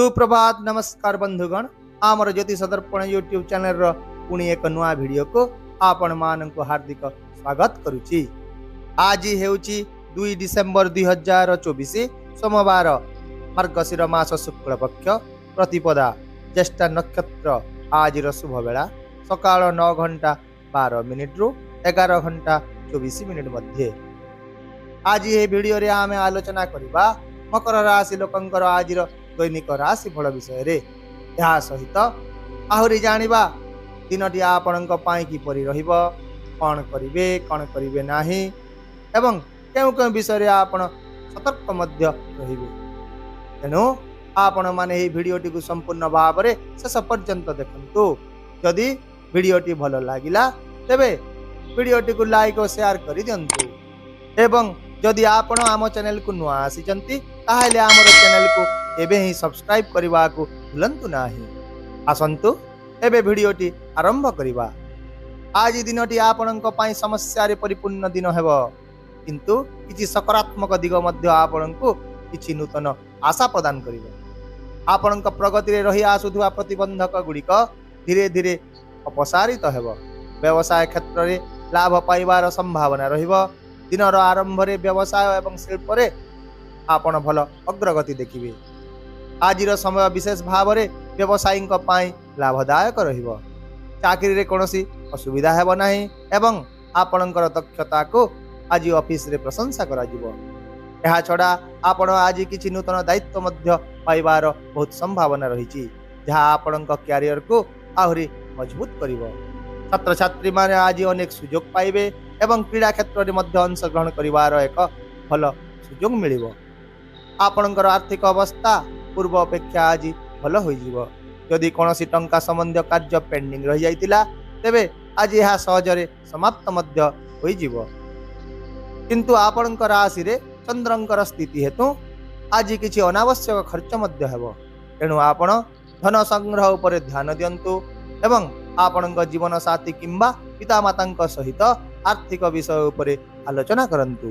सुप्रभात नमस्कार बंधुगण आमर ज्योतिष दर्पण यूट्यूब चैनल पुणी एक नुआ वीडियो को आपण मानक हार्दिक स्वागत करुची। आज हेउची 2 डिसेम्बर 2024 सोमवार मार्गशीर मास शुक्ल पक्ष प्रतिपदा ज्येष्ठ नक्षत्र। आज शुभ बेला सकाळ 9 घंटा 12 मिनिट रु 11 घंटा 24 मिनिट मध्य। आज ये वीडियो रे आमे आलोचना करिबा मकर राशि लोकंकर आज दैनिक राशि फल विषय रे। या सहित आहुरी जानिबा दिनटी आपणक पाई किपरि रहिबो, कौन करिवे नाही एवं केउ केउ विषय रे आपण सतर्क मध्य रहिबे। तेनु आपण माने एही वीडियोटी को संपूर्ण भाव रे शेष पर्यंत देखंतु। यदि वीडियोटी भलो लागिला तेबे वीडियोटी को लाइक और शेयर करि दियंतु एवं जदि आपण आम चैनल को नुआ आसीचंती ताहाले आमर चैनल को एबे ही सब्सक्राइब करबा को भूलंतु नाही। आसंतु एबे वीडियोटी आरंभ करिबा। आज दिनटी आपणक पई समस्या रे परिपूर्ण दिन हेबो, किंतु किछि सकारात्मक दिग मध्य आपणको किछि नूतन आशा प्रदान करिबो। आपणक प्रगति रे रही आसुथुवा प्रतिबंधक गुड़िक धीरे धीरे अपसारित हेबो। व्यवसाय क्षेत्र रे लाभ पाइबार संभावना रहिबो। दिनर आरंभ रे व्यवसाय एवं शिल्प रे आपण भल अग्रगति देखिबे। आजिर समय विशेष भाव रे व्यवसायी पाई लाभदायक रहिबो। चाकरी रे कोनोसी असुविधा हेबो नाही एवं आपणकर दक्षता को आज ऑफिस रे प्रशंसा करा जिवो। एहा छडा आपण आज किछि नूतन दायित्व मध्य पाइबार बहुत संभावना रहिछि, जहा आपणक कैरियर को आहुरी मजबूत करिवो। छात्र छात्री माने आज अनेक सुयोग पाइबे एवं क्रीड़ा क्षेत्र रे मध्य अंशग्रहण करिवार एक भल सुयोग मिलिबो। आपणकर आर्थिक अवस्था पूर्व अपेक्षा आज भल होई जिवो। यदि कोनोसी टंका संबंधी कार्य पेंडिंग रहि जाइतिला तेबे आज यह सहजरे समाप्त मध्य होई जिवो। किंतु आपणकर राशि रे चंद्रंकर स्थिति हेतु आज किछि अनावश्यक खर्च मध्य हेबो। तेणु आपण धन संग्रह उपर ध्यान दियंतु एवं आपणक जीवन साथी किंबा पिता मातांक सहित आर्थिक विषय उपरे आलोचना करंतु।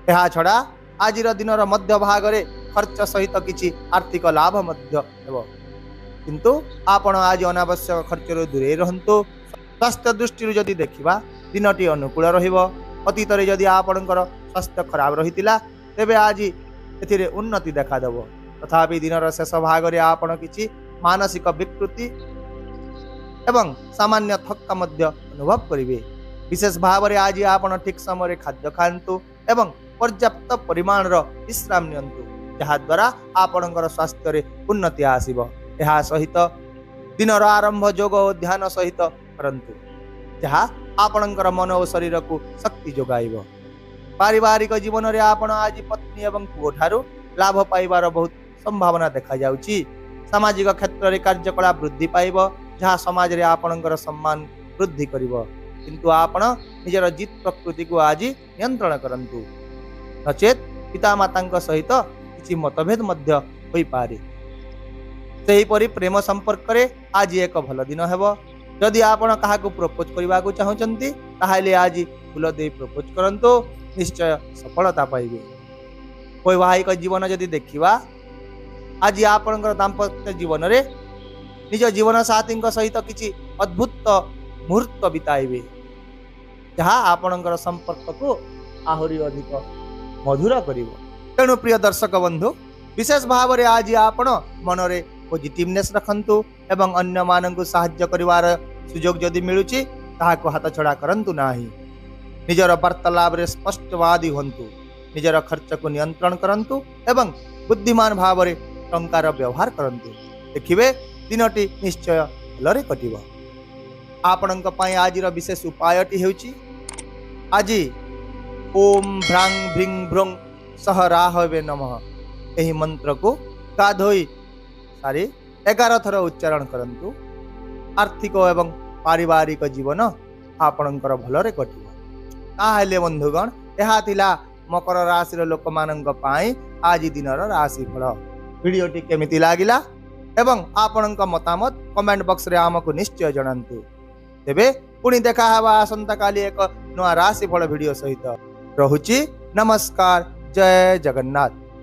एहा छडा आजिर दिनर मध्य भाग रे खर्च सहित किछि आर्थिक लाभ मध्य हेबो, किंतु आपण आज अनावश्यक खर्च रो दूरे रहंतु। स्वास्थ्य दृष्टि जदि देखिबा दिनटी अनुकूल रहिबो। अतीत रे जदि आपणकर स्वास्थ्य खराब रहितिला तेबे आज एथिरे उन्नति देखा देबो। तथापि दिनर शेष भाग रे आपण किछि मानसिक विकृति एवं सामान्य थक्का मध्य अनुभव करिवे। विशेष भाव रे आज आपण ठीक समय खाद्य खांतु एवं पर्याप्त परिमाण रो विश्राम नियंतु, जहा द्वारा आपणकर स्वास्थ्य रे उन्नति आसीबो। एहा सहित दिनर आरंभ योग और ध्यान सहित करंतु, जहा आपणकर मन और शरीर को शक्ति जोगाइबो। पारिवारिक जीवन रे आपण आज पत्नी एवं पुओ ठारू लाभ पाइबार बहुत संभावना देखा जाउची। सामाजिक क्षेत्र रे कार्यकलाप वृद्धि पाइबो, जहा समाज रे आपणकर सम्मान वृद्धि करिवो। किंतु आपण निजर जित प्रकृति को आज नियंत्रण करंतु, नचेत पिता मातांक सहित किछि मतभेद मध्य होई पारे। सेही परि प्रेम संपर्क रे आज एक भल दिन हेबो। यदि आपण काहाकू प्रपोज करबा को चाहउचंती ताहाले आज फूल दे प्रपोज करंतु, निश्चय सफलता पाइबे। वैवाहिक जीवन यदि देखिबा आज आपणकर दाम्पत्य जीवन रे निज जीवन साथी सहित किछि अद्भुत मुहूर्त बिताइबे, जहा आपणकर संपर्क को आहुरी अधिक मधुर करिवो। तेणु प्रिय दर्शक बंधु, विशेष भाव रे आज आपण मन रे पॉजिटिवनेस रखंतु एवं अन्य माननकु सहाय्य करिवार सुयोग जदि मिलुची ताहाको हाथ छडा करंतु नाही। निजर वार्तालाप रे स्पष्टवादी होंतु, निजर खर्च को नियंत्रण करंतु एवं बुद्धिमान भाव रे टंकार व्यवहार करंतु। देखिबे दिनटी निश्चय भलरे कटिबो। आपणक पई आजिर विशेष उपायटी हेउची, आज ओम भ्रांग भ्रिंग भ्रुंग सह राहवे नमः एही मंत्र को गाधोई सारी 11 थर उच्चारण करंतु। आर्थिक एवं पारिवारिक जीवन आपणकर भलरे कटिबो। ताहेले बंधुगण, एहा थिला मकर राशि रो लोक माननक पई आज दिनर राशि फल। वीडियोटी केमिति लागिला एवं आपणक मतामत कमेंट बॉक्स रे आमको निश्चय जणांतु। तेबे पुणी देखा हवा आसंता काली एक नवा राशि फल वीडियो सहित। रहुची नमस्कार, जय जगन्नाथ।